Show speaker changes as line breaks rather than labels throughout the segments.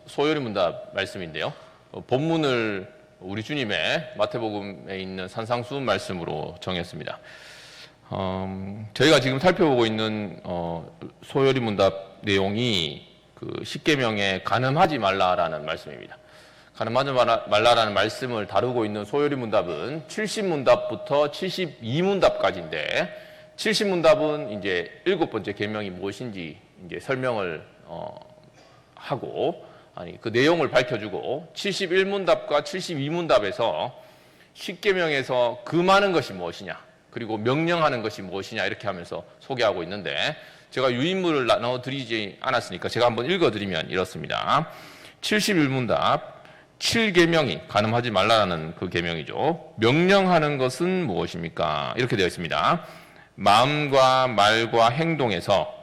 소요리 문답 말씀인데요. 본문을 우리 주님의 마태복음에 있는 산상수훈 말씀으로 정했습니다. 저희가 지금 살펴보고 있는 소요리 문답 내용이 그 십계명에 간음하지 말라라는 말씀입니다. 간음하지 말라라는 말씀을 다루고 있는 소요리 문답은 70문답부터 72문답까지인데 70문답은 이제 7번째 계명이 무엇인지 이제 설명을 하고 그 내용을 밝혀주고 71문답과 72문답에서 십계명에서 금하는 것이 무엇이냐 그리고 명령하는 것이 무엇이냐 이렇게 하면서 소개하고 있는데 제가 유인물을 나눠드리지 않았으니까 제가 한번 읽어드리면 이렇습니다. 71문답 7계명이 간음하지 말라라는 그 계명이죠. 명령하는 것은 무엇입니까? 이렇게 되어 있습니다. 마음과 말과 행동에서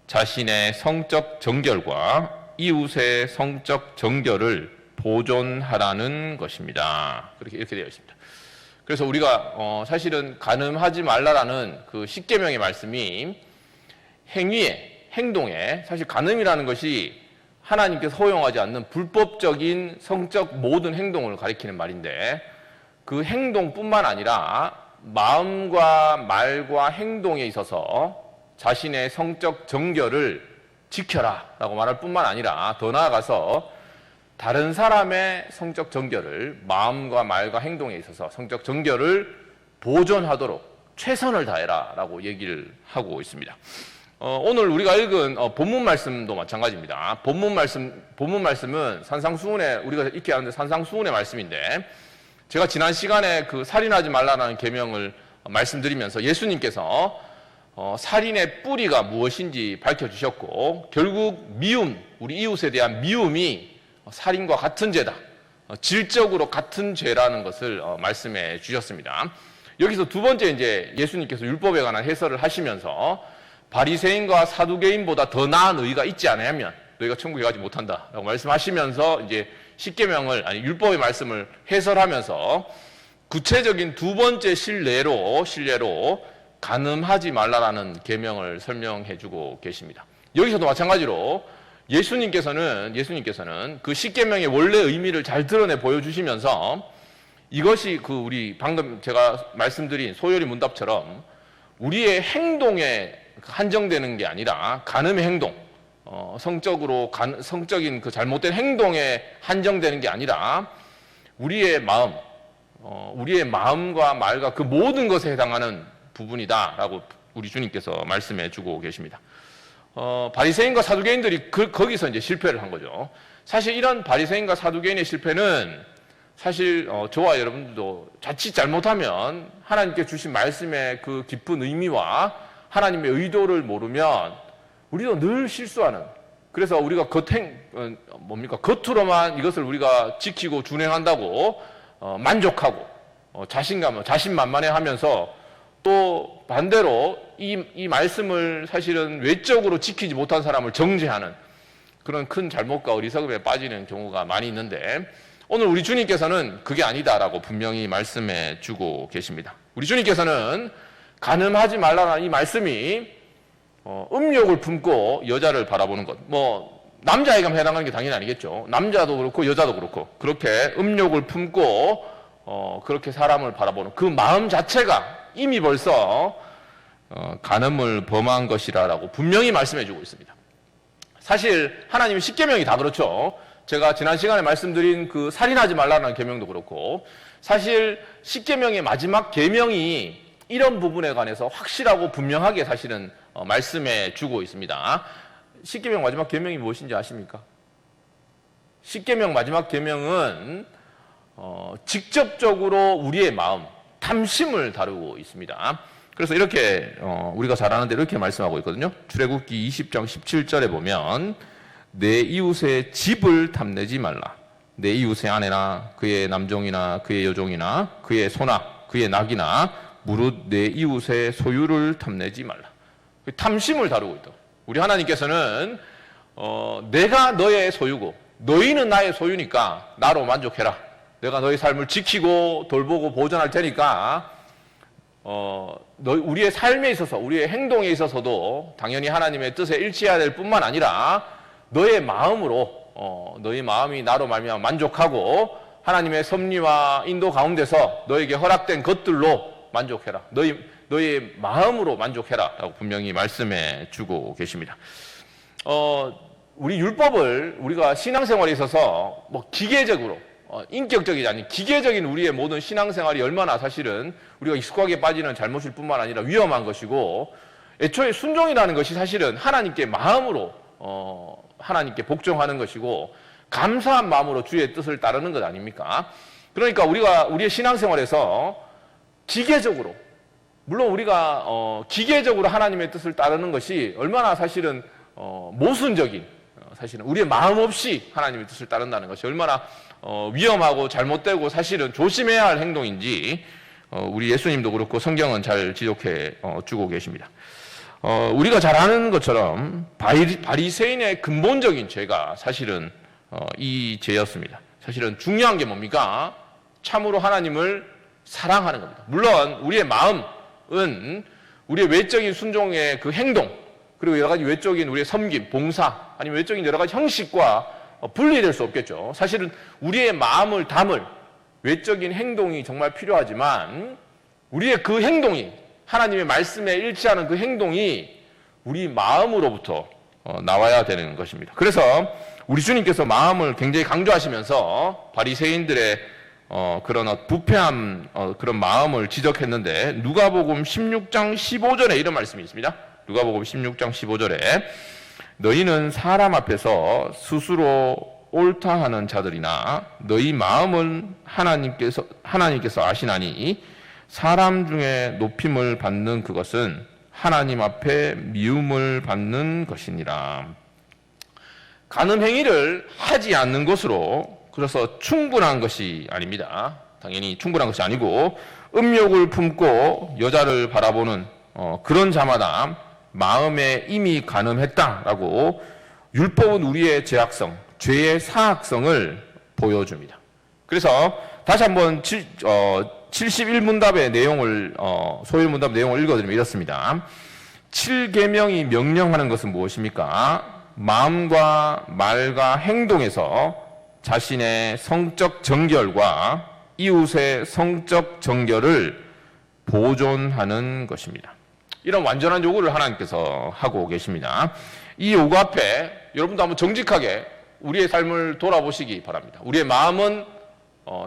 자신의 성적 정결과 이웃의 성적 정결을 보존하라는 것입니다. 이렇게 되어 있습니다. 그래서 우리가 사실은 간음하지 말라라는 그 십계명의 말씀이 행위에, 행동에 사실 간음이라는 것이 하나님께서 허용하지 않는 불법적인 성적 모든 행동을 가리키는 말인데 그 행동뿐만 아니라 마음과 말과 행동에 있어서 자신의 성적 정결을 지켜라 라고 말할 뿐만 아니라 더 나아가서 다른 사람의 성적 정결을 마음과 말과 행동에 있어서 성적 정결을 보존하도록 최선을 다해라 라고 얘기를 하고 있습니다. 오늘 우리가 읽은 본문 말씀도 마찬가지입니다. 본문 말씀은 산상수훈에 우리가 익히 아는데 산상수훈의 말씀인데 제가 지난 시간에 그 살인하지 말라는 계명을 말씀드리면서 예수님께서 살인의 뿌리가 무엇인지 밝혀주셨고 결국 미움, 우리 이웃에 대한 미움이 살인과 같은 죄다. 질적으로 같은 죄라는 것을 말씀해 주셨습니다. 여기서 두 번째 이제 예수님께서 율법에 관한 해설을 하시면서 바리새인과 사두개인보다 더 나은 의가 있지 않으면 너희가 천국에 가지 못한다라고 말씀하시면서 이제 십계명을 율법의 말씀을 해설하면서 구체적인 두 번째 실례로 간음하지 말라라는 계명을 설명해주고 계십니다. 여기서도 마찬가지로 예수님께서는 그 십계명의 원래 의미를 잘 드러내 보여주시면서 이것이 그 우리 방금 제가 말씀드린 소요리 문답처럼 우리의 행동에 한정되는 게 아니라 간음의 행동, 성적인 그 잘못된 행동에 한정되는 게 아니라 우리의 마음과 말과 그 모든 것에 해당하는 부분이다라고 우리 주님께서 말씀해 주고 계십니다. 바리새인과 사두개인들이 거기서 이제 실패를 한 거죠. 사실 이런 바리새인과 사두개인의 실패는 사실 저와 여러분들도 자칫 잘못하면 하나님께 주신 말씀의 그 깊은 의미와 하나님의 의도를 모르면 우리도 늘 실수하는 그래서 우리가 겉으로만 이것을 우리가 지키고 준행한다고 만족하고 자신만만해 하면서 또 반대로 이 말씀을 사실은 외적으로 지키지 못한 사람을 정죄하는 그런 큰 잘못과 어리석음에 빠지는 경우가 많이 있는데 오늘 우리 주님께서는 그게 아니다라고 분명히 말씀해 주고 계십니다. 우리 주님께서는 간음하지 말라는 이 말씀이 음욕을 품고 여자를 바라보는 것 남자에게만 해당하는 게 당연히 아니겠죠. 남자도 그렇고 여자도 그렇고 그렇게 음욕을 품고 그렇게 사람을 바라보는 그 마음 자체가 이미 벌써 간음을 범한 것이라고 분명히 말씀해 주고 있습니다. 사실 하나님의 십계명이 다 그렇죠. 제가 지난 시간에 말씀드린 그 살인하지 말라는 계명도 그렇고 사실 십계명의 마지막 계명이 이런 부분에 관해서 확실하고 분명하게 사실은 말씀해 주고 있습니다. 십계명 마지막 계명이 무엇인지 아십니까? 십계명 마지막 계명은 직접적으로 우리의 마음, 탐심을 다루고 있습니다. 그래서 이렇게 우리가 잘 아는 대로 이렇게 말씀하고 있거든요. 출애굽기 20장 17절에 보면 내 이웃의 집을 탐내지 말라. 내 이웃의 아내나 그의 남종이나 그의 여종이나 그의 소나 그의 낙이나 무릇 내 이웃의 소유를 탐내지 말라. 탐심을 다루고 있다. 우리 하나님께서는 내가 너의 소유고 너희는 나의 소유니까 나로 만족해라. 내가 너희 삶을 지키고 돌보고 보존할 테니까 우리의 삶에 있어서 우리의 행동에 있어서도 당연히 하나님의 뜻에 일치해야 될 뿐만 아니라 너의 마음으로 너희 마음이 나로 말미암아 만족하고 하나님의 섭리와 인도 가운데서 너에게 허락된 것들로 만족해라. 너의 마음으로 만족해라. 라고 분명히 말씀해 주고 계십니다. 우리 율법을 우리가 신앙생활에 있어서 뭐 기계적으로 인격적이지 않은 기계적인 우리의 모든 신앙생활이 얼마나 사실은 우리가 익숙하게 빠지는 잘못일 뿐만 아니라 위험한 것이고, 애초에 순종이라는 것이 사실은 하나님께 마음으로 하나님께 복종하는 것이고 감사한 마음으로 주의 뜻을 따르는 것 아닙니까? 그러니까 우리의 신앙생활에서 기계적으로, 물론 우리가 기계적으로 하나님의 뜻을 따르는 것이 얼마나 사실은 모순적인, 사실은 우리의 마음 없이 하나님의 뜻을 따른다는 것이 얼마나 위험하고 잘못되고 사실은 조심해야 할 행동인지 우리 예수님도 그렇고 성경은 잘 지적해 주고 계십니다. 우리가 잘 아는 것처럼 바리새인의 근본적인 죄가 사실은 이 죄였습니다. 사실은 중요한 게 뭡니까? 참으로 하나님을 사랑하는 겁니다. 물론 우리의 마음은 우리의 외적인 순종의 그 행동, 그리고 여러 가지 외적인 우리의 섬김, 봉사, 아니면 외적인 여러 가지 형식과 분리될 수 없겠죠. 사실은 우리의 마음을 담을 외적인 행동이 정말 필요하지만 우리의 그 행동이, 하나님의 말씀에 일치하는 그 행동이 우리 마음으로부터 나와야 되는 것입니다. 그래서 우리 주님께서 마음을 굉장히 강조하시면서 바리새인들의 그런 부패한 그런 마음을 지적했는데, 누가복음 16장 15절에 이런 말씀이 있습니다. 누가복음 16장 15절에 너희는 사람 앞에서 스스로 옳다 하는 자들이나 너희 마음은 하나님께서 아시나니 사람 중에 높임을 받는 그것은 하나님 앞에 미움을 받는 것이니라. 간음 행위를 하지 않는 것으로 그래서 충분한 것이 아닙니다. 당연히 충분한 것이 아니고 음욕을 품고 여자를 바라보는 그런 자마다 마음에 이미 간음했다라고 율법은 우리의 죄악성, 죄의 사악성을 보여줍니다. 그래서 다시 한번 71문답의 내용을 소일문답 내용을 읽어드리면 이렇습니다. 7계명이 명령하는 것은 무엇입니까? 마음과 말과 행동에서 자신의 성적 정결과 이웃의 성적 정결을 보존하는 것입니다. 이런 완전한 요구를 하나님께서 하고 계십니다. 이 요구 앞에 여러분도 한번 정직하게 우리의 삶을 돌아보시기 바랍니다. 우리의 마음은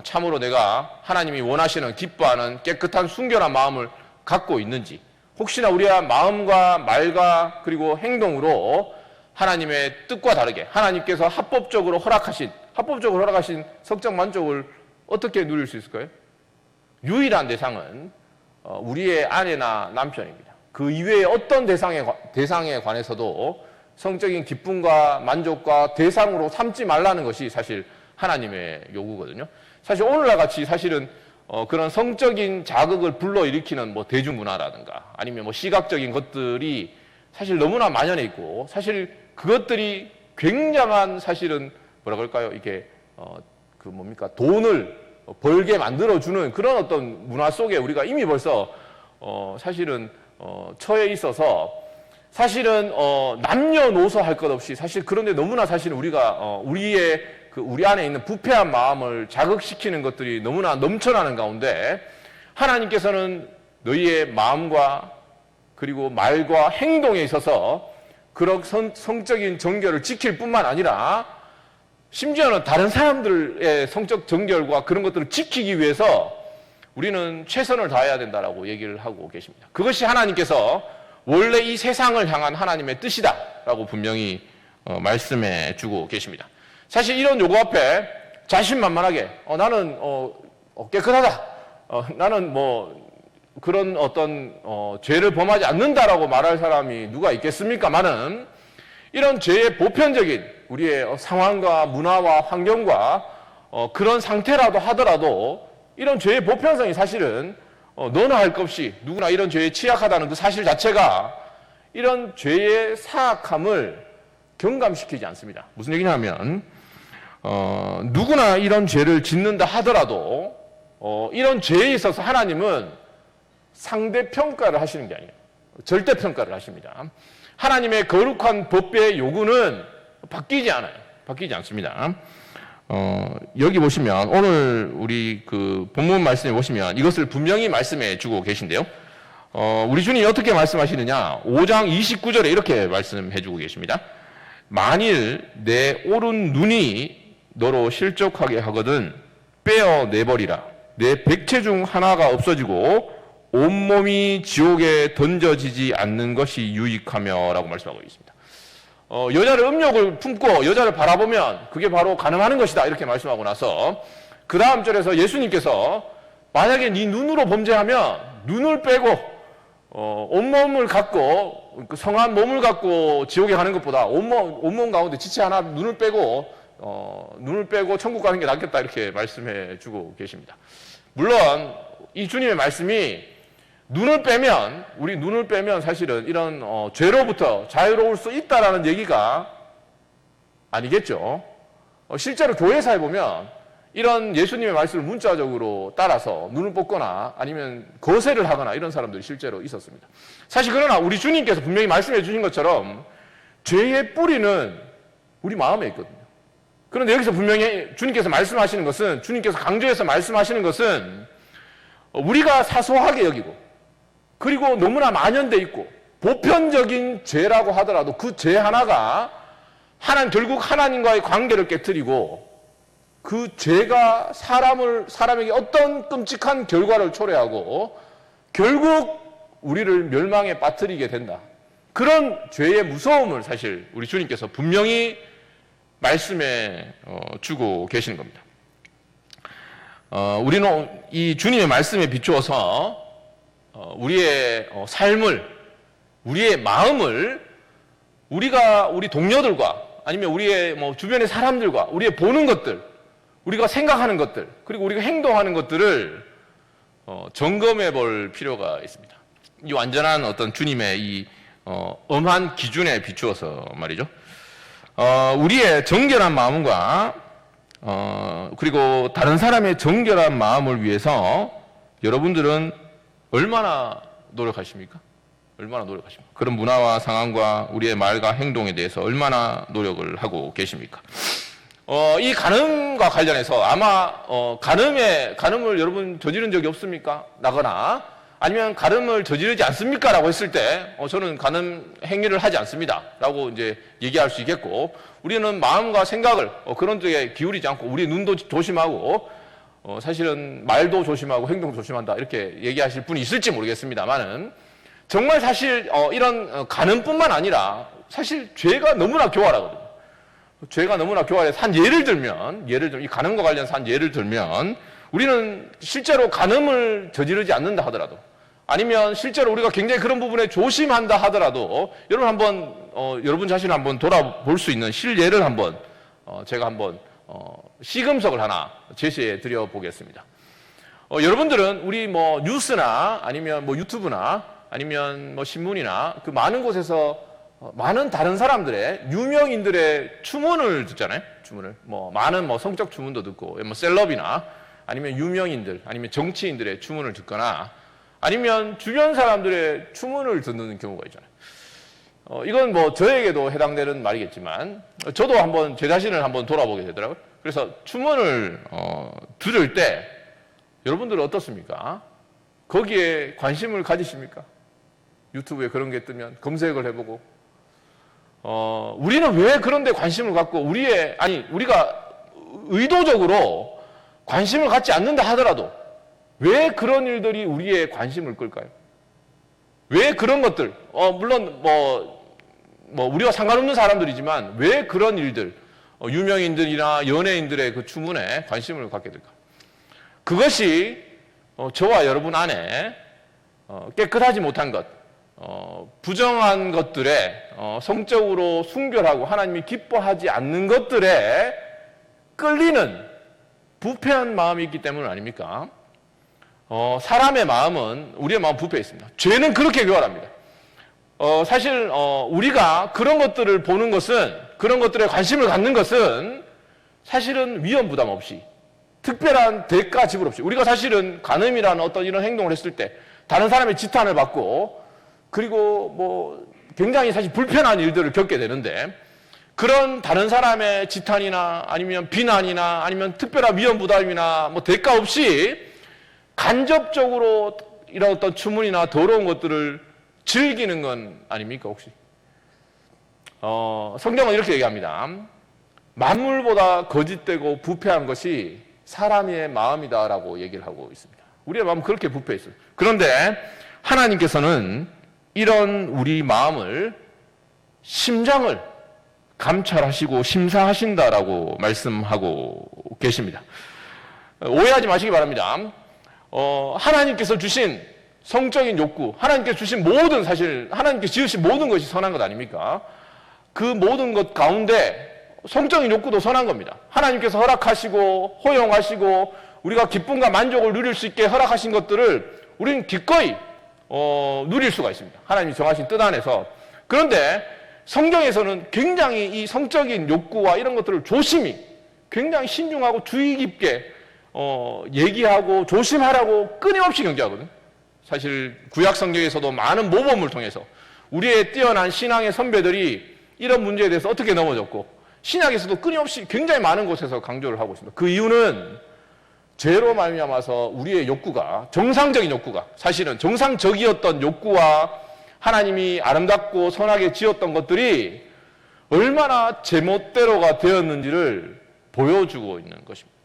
참으로 내가 하나님이 원하시는 기뻐하는 깨끗한 순결한 마음을 갖고 있는지, 혹시나 우리의 마음과 말과 그리고 행동으로 하나님의 뜻과 다르게 하나님께서 합법적으로 허락하신 성적 만족을 어떻게 누릴 수 있을까요? 유일한 대상은 우리의 아내나 남편입니다. 그 이외의 어떤 대상에 관해서도 성적인 기쁨과 만족과 대상으로 삼지 말라는 것이 사실 하나님의 요구거든요. 사실 오늘날 같이 사실은 그런 성적인 자극을 불러일으키는 뭐 대중문화라든가 아니면 뭐 시각적인 것들이 사실 너무나 만연해 있고, 사실 그것들이 굉장한 사실은 뭐라 그럴까요? 이게 돈을 벌게 만들어주는 그런 어떤 문화 속에 우리가 이미 벌써 사실은 처해 있어서, 사실은 남녀노소 할 것 없이 사실 그런데 너무나 사실 우리가 우리 안에 있는 부패한 마음을 자극시키는 것들이 너무나 넘쳐나는 가운데, 하나님께서는 너희의 마음과 그리고 말과 행동에 있어서 그런 성적인 정결을 지킬 뿐만 아니라 심지어는 다른 사람들의 성적 정결과 그런 것들을 지키기 위해서 우리는 최선을 다해야 된다라고 얘기를 하고 계십니다. 그것이 하나님께서 원래 이 세상을 향한 하나님의 뜻이다라고 분명히 말씀해 주고 계십니다. 사실 이런 요구 앞에 자신만만하게 나는 깨끗하다, 나는 뭐 그런 어떤 죄를 범하지 않는다라고 말할 사람이 누가 있겠습니까마는, 이런 죄의 보편적인 우리의 상황과 문화와 환경과 그런 상태라도 하더라도 이런 죄의 보편성이 사실은 너나 할 것 없이 누구나 이런 죄에 취약하다는 그 사실 자체가 이런 죄의 사악함을 경감시키지 않습니다. 무슨 얘기냐면 누구나 이런 죄를 짓는다 하더라도 이런 죄에 있어서 하나님은 상대평가를 하시는 게 아니에요. 절대평가를 하십니다. 하나님의 거룩한 법의 요구는 바뀌지 않아요. 바뀌지 않습니다. 여기 보시면 오늘 우리 그 본문 말씀에 보시면 이것을 분명히 말씀해 주고 계신데요. 우리 주님이 어떻게 말씀하시느냐? 5장 29절에 이렇게 말씀해 주고 계십니다. 만일 내 오른 눈이 너로 실족하게 하거든 빼어내버리라. 내 백체 중 하나가 없어지고 온몸이 지옥에 던져지지 않는 것이 유익하며 라고 말씀하고 있습니다. 여자를 음욕을 품고 여자를 바라보면 그게 바로 가늠하는 것이다 이렇게 말씀하고 나서 그 다음 절에서 예수님께서 만약에 네 눈으로 범죄하면 눈을 빼고 온몸을 갖고 그 성한 몸을 갖고 지옥에 가는 것보다 온몸 가운데 지체 하나 눈을 빼고 천국 가는 게 낫겠다 이렇게 말씀해 주고 계십니다. 물론 이 주님의 말씀이 우리 눈을 빼면 사실은 이런 죄로부터 자유로울 수 있다라는 얘기가 아니겠죠. 실제로 교회사에 보면 이런 예수님의 말씀을 문자적으로 따라서 눈을 뽑거나 아니면 거세를 하거나 이런 사람들이 실제로 있었습니다. 사실 그러나 우리 주님께서 분명히 말씀해 주신 것처럼 죄의 뿌리는 우리 마음에 있거든요. 그런데 여기서 분명히 주님께서 말씀하시는 것은, 주님께서 강조해서 말씀하시는 것은 우리가 사소하게 여기고 그리고 너무나 만연돼 있고 보편적인 죄라고 하더라도 그 죄 하나가 결국 하나님과의 관계를 깨트리고 그 죄가 사람에게 어떤 끔찍한 결과를 초래하고 결국 우리를 멸망에 빠뜨리게 된다. 그런 죄의 무서움을 사실 우리 주님께서 분명히 말씀해 주고 계시는 겁니다. 우리는 이 주님의 말씀에 비추어서 우리의 삶을, 우리의 마음을 우리 동료들과 아니면 우리의 주변의 사람들과 우리의 보는 것들, 우리가 생각하는 것들, 그리고 우리가 행동하는 것들을 점검해 볼 필요가 있습니다. 이 완전한 어떤 주님의 이 엄한 기준에 비추어서 말이죠. 우리의 정결한 마음과 그리고 다른 사람의 정결한 마음을 위해서 여러분들은 얼마나 노력하십니까? 그런 문화와 상황과 우리의 말과 행동에 대해서 얼마나 노력을 하고 계십니까? 이 간음과 관련해서 아마 간음을 여러분 저지른 적이 없습니까? 나거나 아니면 간음을 저지르지 않습니까? 라고 했을 때 저는 간음 행위를 하지 않습니다 라고 이제 얘기할 수 있겠고, 우리는 마음과 생각을 그런 쪽에 기울이지 않고 우리 눈도 조심하고 사실은 말도 조심하고 행동도 조심한다 이렇게 얘기하실 분이 있을지 모르겠습니다만은, 정말 사실 이런 간음뿐만 아니라 사실 죄가 너무나 교활하거든요. 죄가 너무나 교활해서 한 예를 들면 이 간음과 관련해서 한 예를 들면, 우리는 실제로 간음을 저지르지 않는다 하더라도, 아니면 실제로 우리가 굉장히 그런 부분에 조심한다 하더라도 여러분 자신을 한번 돌아볼 수 있는 실예를 제가 한번 시금석을 하나 제시해 드려 보겠습니다. 여러분들은 우리 뉴스나 아니면 유튜브나 아니면 신문이나 그 많은 곳에서 많은 다른 사람들의 유명인들의 추문을 듣잖아요. 많은 성적 추문도 듣고 셀럽이나 아니면 유명인들 아니면 정치인들의 추문을 듣거나 아니면 주변 사람들의 추문을 듣는 경우가 있잖아요. 이건 저에게도 해당되는 말이겠지만 저도 한번 제 자신을 한번 돌아보게 되더라고요. 그래서 추문을 들을 때 여러분들은 어떻습니까? 거기에 관심을 가지십니까? 유튜브에 그런 게 뜨면 검색을 해보고 우리는 왜 그런 데 관심을 갖고 우리가 의도적으로 관심을 갖지 않는다 하더라도 왜 그런 일들이 우리의 관심을 끌까요? 왜 그런 것들, 물론 우리와 상관없는 사람들이지만 왜 그런 일들, 유명인들이나 연예인들의 그 추문에 관심을 갖게 될까? 그것이 저와 여러분 안에 깨끗하지 못한 것, 부정한 것들에 성적으로 순결하고 하나님이 기뻐하지 않는 것들에 끌리는 부패한 마음이 있기 때문 아닙니까? 사람의 마음은, 우리의 마음은 부패해 있습니다. 죄는 그렇게 교활합니다. 사실 우리가 그런 것들을 보는 것은, 그런 것들에 관심을 갖는 것은 사실은 위험 부담 없이, 특별한 대가 지불 없이, 우리가 사실은 간음이라는 어떤 이런 행동을 했을 때 다른 사람의 지탄을 받고 그리고 굉장히 사실 불편한 일들을 겪게 되는데, 그런 다른 사람의 지탄이나 아니면 비난이나 아니면 특별한 위험 부담이나 뭐 대가 없이 간접적으로 이런 어떤 추문이나 더러운 것들을 즐기는 건 아닙니까, 혹시? 성경은 이렇게 얘기합니다. 만물보다 거짓되고 부패한 것이 사람의 마음이다라고 얘기를 하고 있습니다. 우리의 마음은 그렇게 부패해 있어요. 그런데 하나님께서는 이런 우리 마음을, 심장을 감찰하시고 심사하신다라고 말씀하고 계십니다. 오해하지 마시기 바랍니다. 하나님께서 주신 성적인 욕구, 하나님께서 주신 모든, 사실 하나님께서 지으신 모든 것이 선한 것 아닙니까? 그 모든 것 가운데 성적인 욕구도 선한 겁니다. 하나님께서 허락하시고 허용하시고 우리가 기쁨과 만족을 누릴 수 있게 허락하신 것들을 우리는 기꺼이 누릴 수가 있습니다. 하나님이 정하신 뜻 안에서. 그런데 성경에서는 굉장히 이 성적인 욕구와 이런 것들을 조심히, 굉장히 신중하고 주의 깊게 얘기하고 조심하라고 끊임없이 경계하거든요. 사실 구약 성경에서도 많은 모범을 통해서 우리의 뛰어난 신앙의 선배들이 이런 문제에 대해서 어떻게 넘어졌고, 신약에서도 끊임없이 굉장히 많은 곳에서 강조를 하고 있습니다. 그 이유는 죄로 말미암아서 우리의 욕구가, 정상적인 욕구가, 사실은 정상적이었던 욕구와 하나님이 아름답고 선하게 지었던 것들이 얼마나 제멋대로가 되었는지를 보여주고 있는 것입니다.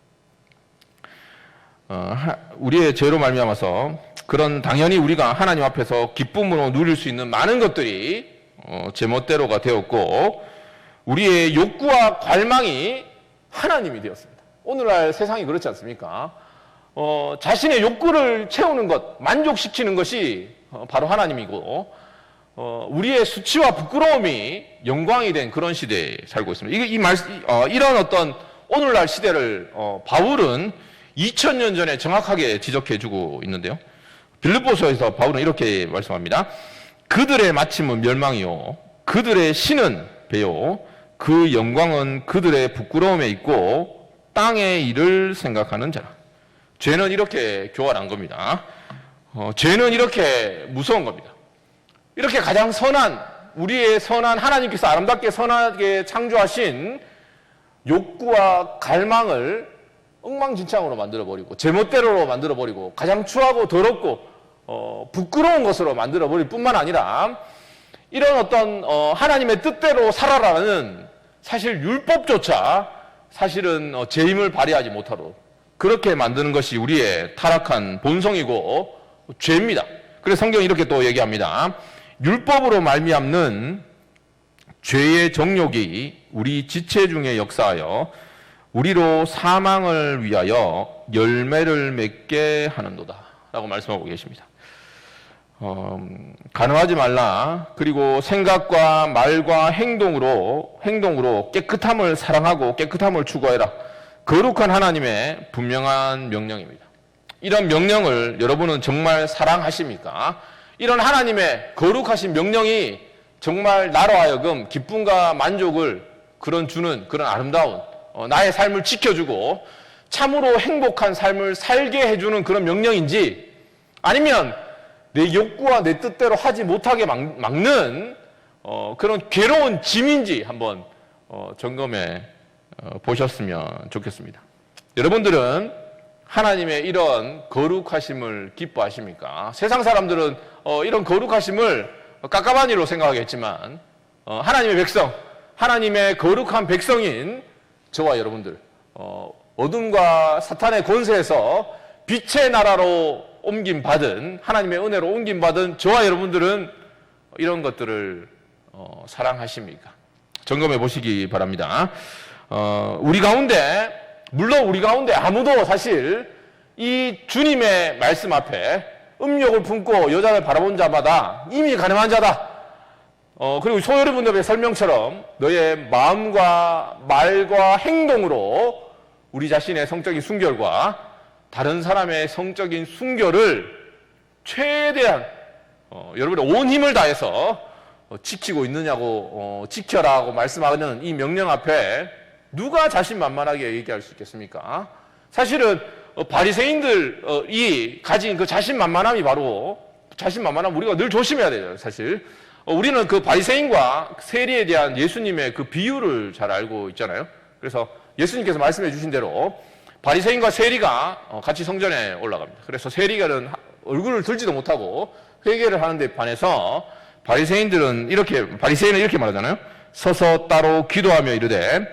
우리의 죄로 말미암아서 그런, 당연히 우리가 하나님 앞에서 기쁨으로 누릴 수 있는 많은 것들이 제멋대로가 되었고, 우리의 욕구와 갈망이 하나님이 되었습니다. 오늘날 세상이 그렇지 않습니까? 자신의 욕구를 채우는 것, 만족시키는 것이 바로 하나님이고, 우리의 수치와 부끄러움이 영광이 된 그런 시대에 살고 있습니다. 이런 어떤 오늘날 시대를 바울은 2000년 전에 정확하게 지적해주고 있는데요. 빌립보서에서 바울은 이렇게 말씀합니다. 그들의 마침은 멸망이요, 그들의 신은 배요, 그 영광은 그들의 부끄러움에 있고 땅의 일을 생각하는 자라. 죄는 이렇게 교활한 겁니다. 죄는 이렇게 무서운 겁니다. 이렇게 가장 선한, 우리의 선한, 하나님께서 아름답게 선하게 창조하신 욕구와 갈망을 엉망진창으로 만들어버리고 제멋대로로 만들어버리고 가장 추하고 더럽고 부끄러운 것으로 만들어버릴 뿐만 아니라 이런 어떤 하나님의 뜻대로 살아라는, 사실 율법조차 사실은 제 힘을 발휘하지 못하도록 그렇게 만드는 것이 우리의 타락한 본성이고 죄입니다. 그래서 성경이 이렇게 또 얘기합니다. 율법으로 말미암는 죄의 정욕이 우리 지체 중에 역사하여 우리로 사망을 위하여 열매를 맺게 하는도다 라고 말씀하고 계십니다. 간음하지 말라. 그리고 생각과 말과 행동으로 깨끗함을 사랑하고 깨끗함을 추구해라. 거룩한 하나님의 분명한 명령입니다. 이런 명령을 여러분은 정말 사랑하십니까? 이런 하나님의 거룩하신 명령이 정말 나로 하여금 기쁨과 만족을 주는 그런 아름다운 나의 삶을 지켜주고 참으로 행복한 삶을 살게 해주는 그런 명령인지, 아니면 내 욕구와 내 뜻대로 하지 못하게 막는 그런 괴로운 짐인지 한번 점검해 보셨으면 좋겠습니다. 여러분들은 하나님의 이런 거룩하심을 기뻐하십니까? 세상 사람들은 이런 거룩하심을 깝깝한 생각하겠지만 하나님의 백성, 하나님의 거룩한 백성인 저와 여러분들, 어둠과 사탄의 권세에서 빛의 나라로 옮김받은, 하나님의 은혜로 옮김받은 저와 여러분들은 이런 것들을 사랑하십니까? 점검해 보시기 바랍니다. 물론 우리 가운데 아무도 사실 이 주님의 말씀 앞에 음욕을 품고 여자를 바라본 자마다 이미 가늠한 자다. 그리고 소여러분들의 설명처럼 너의 마음과 말과 행동으로 우리 자신의 성적인 순결과 다른 사람의 성적인 순결을 최대한 여러분의 온 힘을 다해서 지키고 있느냐고, 지켜라고 말씀하는 이 명령 앞에 누가 자신만만하게 얘기할 수 있겠습니까? 사실은 바리새인들이 가진 그 자신만만함이 바로, 자신만만함 우리가 늘 조심해야 되죠. 사실 우리는 그 바리새인과 세리에 대한 예수님의 그 비유를 잘 알고 있잖아요. 그래서 예수님께서 말씀해 주신 대로 바리새인과 세리가 같이 성전에 올라갑니다. 그래서 세리가는 얼굴을 들지도 못하고 회개를 하는데 반해서 바리새인은 이렇게 말하잖아요. 서서 따로 기도하며 이르되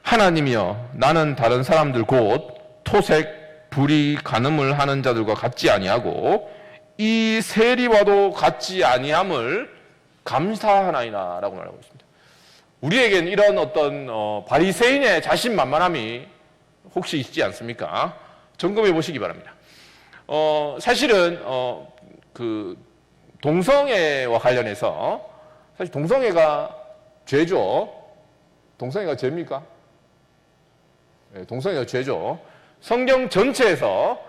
하나님이여 나는 다른 사람들 곧 토색, 불의, 간음을 하는 자들과 같지 아니하고 이 세리와도 같지 아니함을 감사하나이다 라고 말하고 있습니다. 우리에겐 이런 어떤 바리새인의 자신만만함이 혹시 있지 않습니까? 점검해 보시기 바랍니다. 사실은 그 동성애와 관련해서 사실 동성애가 죄죠. 동성애가 죄입니까? 네, 동성애가 죄죠. 성경 전체에서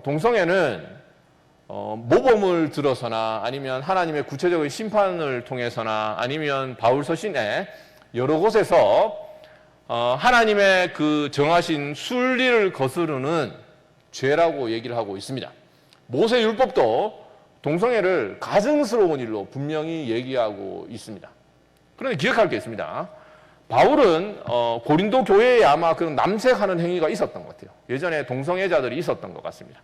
동성애는 모범을 들어서나 아니면 하나님의 구체적인 심판을 통해서나 아니면 바울 서신에 여러 곳에서 하나님의 그 정하신 순리를 거스르는 죄라고 얘기를 하고 있습니다. 모세 율법도 동성애를 가증스러운 일로 분명히 얘기하고 있습니다. 그런데 기억할 게 있습니다. 바울은 고린도 교회에 아마 그런 남색하는 행위가 있었던 것 같아요. 예전에 동성애자들이 있었던 것 같습니다.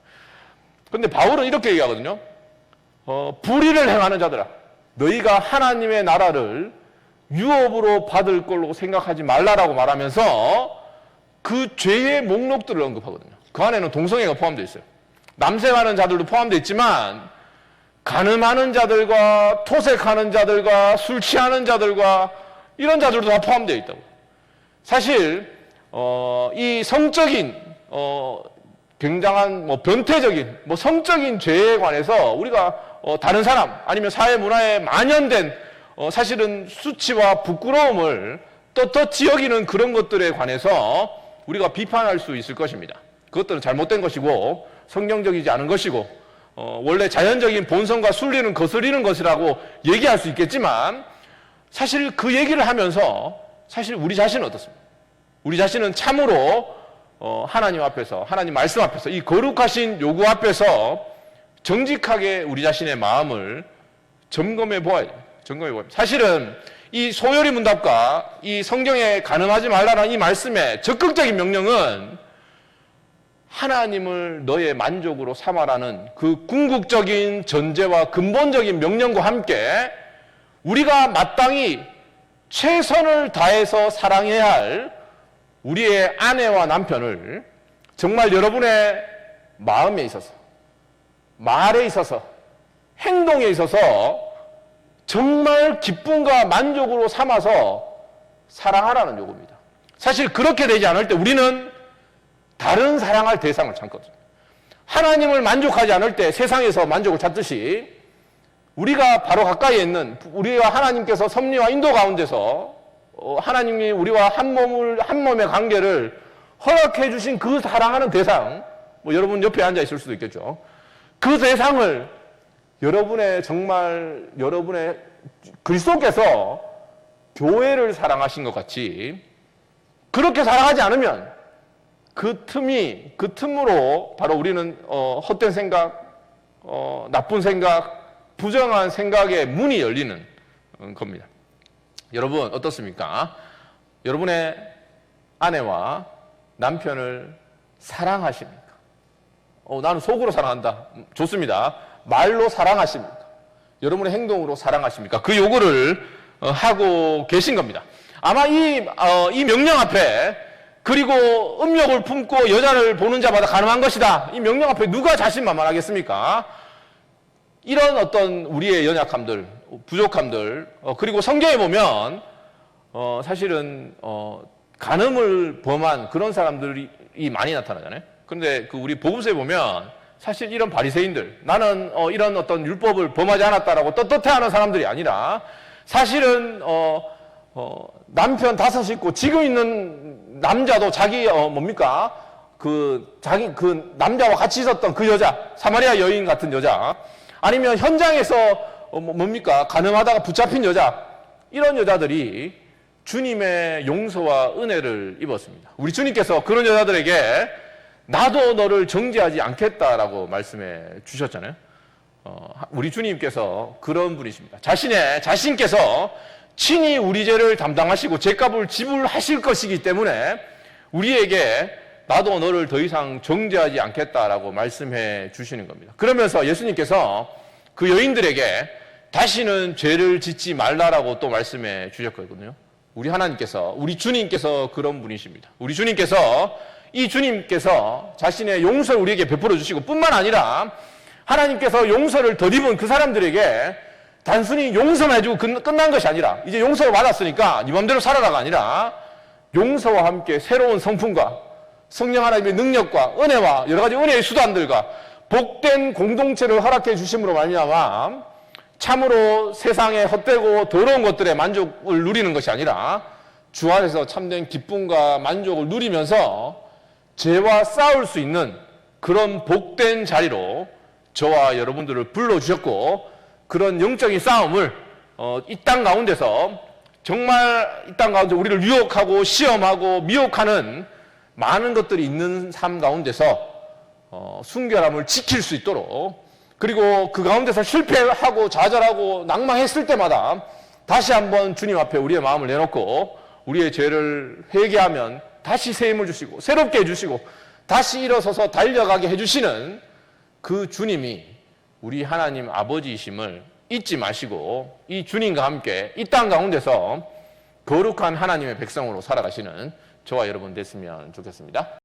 그런데 바울은 이렇게 얘기하거든요. 불의를 행하는 자들아, 너희가 하나님의 나라를 유업으로 받을 걸로 생각하지 말라라고 말하면서 그 죄의 목록들을 언급하거든요. 그 안에는 동성애가 포함되어 있어요. 남색하는 자들도 포함되어 있지만 간음하는 자들과 토색하는 자들과 술 취하는 자들과 이런 자들도 다 포함되어 있다고. 사실 이 성적인 굉장한 변태적인 성적인 죄에 관해서 우리가 다른 사람 아니면 사회 문화에 만연된 사실은 수치와 부끄러움을 떳떳이 여기는 그런 것들에 관해서 우리가 비판할 수 있을 것입니다. 그것들은 잘못된 것이고 성경적이지 않은 것이고 원래 자연적인 본성과 순리는 거스리는 것이라고 얘기할 수 있겠지만 사실 그 얘기를 하면서 사실 우리 자신은 어떻습니까? 우리 자신은 참으로 하나님 앞에서 하나님 말씀 앞에서 이 거룩하신 요구 앞에서 정직하게 우리 자신의 마음을 점검해 보아야 됩니다. 사실은 이 소요리 문답과 이 성경에 간음하지 말라는 이 말씀의 적극적인 명령은 하나님을 너의 만족으로 삼아라는 그 궁극적인 전제와 근본적인 명령과 함께 우리가 마땅히 최선을 다해서 사랑해야 할 우리의 아내와 남편을 정말 여러분의 마음에 있어서, 말에 있어서, 행동에 있어서 정말 기쁨과 만족으로 삼아서 사랑하라는 요구입니다. 사실 그렇게 되지 않을 때 우리는 다른 사랑할 대상을 찾거든요. 하나님을 만족하지 않을 때 세상에서 만족을 찾듯이 우리가 바로 가까이에 있는 우리와 하나님께서 섭리와 인도 가운데서 하나님이 우리와 한 몸의 관계를 허락해 주신 그 사랑하는 대상, 여러분 옆에 앉아 있을 수도 있겠죠. 그 대상을 여러분의 그리스도께서 교회를 사랑하신 것 같이 그렇게 사랑하지 않으면 그 틈으로 바로 우리는 헛된 생각, 나쁜 생각, 부정한 생각의 문이 열리는 겁니다. 여러분 어떻습니까? 여러분의 아내와 남편을 사랑하십니까? 나는 속으로 사랑한다. 좋습니다. 말로 사랑하십니까? 여러분의 행동으로 사랑하십니까? 그 요구를 하고 계신 겁니다. 아마 이 명령 앞에 그리고 음욕을 품고 여자를 보는 자마다 가늠한 것이다. 이 명령 앞에 누가 자신만만하겠습니까? 이런 어떤 우리의 연약함들, 부족함들, 그리고 성경에 보면 사실은 간음을 범한 그런 사람들이 많이 나타나잖아요. 그런데 우리 복음서에 보면 사실 이런 바리새인들, 나는 이런 어떤 율법을 범하지 않았다라고 떳떳해하는 사람들이 아니라 사실은 남편 5 있고 지금 있는 남자도 자기 자기 그 남자와 같이 있었던 그 여자, 사마리아 여인 같은 여자, 아니면 현장에서 간음하다가 붙잡힌 여자, 이런 여자들이 주님의 용서와 은혜를 입었습니다. 우리 주님께서 그런 여자들에게 나도 너를 정죄하지 않겠다라고 말씀해 주셨잖아요. 우리 주님께서 그런 분이십니다. 자신께서 친히 우리 죄를 담당하시고 죄값을 지불하실 것이기 때문에 우리에게 나도 너를 더 이상 정죄하지 않겠다라고 말씀해 주시는 겁니다. 그러면서 예수님께서 그 여인들에게 다시는 죄를 짓지 말라라고 또 말씀해 주셨거든요. 우리 하나님께서, 우리 주님께서 그런 분이십니다. 우리 주님께서, 이 주님께서 자신의 용서를 우리에게 베풀어 주시고 뿐만 아니라 하나님께서 용서를 덧입은 그 사람들에게 단순히 용서만 해주고 끝난 것이 아니라 이제 용서를 받았으니까 네 맘대로 살아라가 아니라 용서와 함께 새로운 성품과 성령 하나님의 능력과 은혜와 여러 가지 은혜의 수단들과 복된 공동체를 허락해 주심으로 말미암아 참으로 세상의 헛되고 더러운 것들의 만족을 누리는 것이 아니라 주 안에서 참된 기쁨과 만족을 누리면서 죄와 싸울 수 있는 그런 복된 자리로 저와 여러분들을 불러주셨고 그런 영적인 싸움을 이 땅 가운데서 정말 이 땅 가운데 우리를 유혹하고 시험하고 미혹하는 많은 것들이 있는 삶 가운데서 순결함을 지킬 수 있도록 그리고 그 가운데서 실패하고 좌절하고 낭망했을 때마다 다시 한번 주님 앞에 우리의 마음을 내놓고 우리의 죄를 회개하면 다시 새 힘을 주시고 새롭게 해주시고 다시 일어서서 달려가게 해주시는 그 주님이 우리 하나님 아버지이심을 잊지 마시고 이 주님과 함께 이 땅 가운데서 거룩한 하나님의 백성으로 살아가시는 저와 여러분 됐으면 좋겠습니다.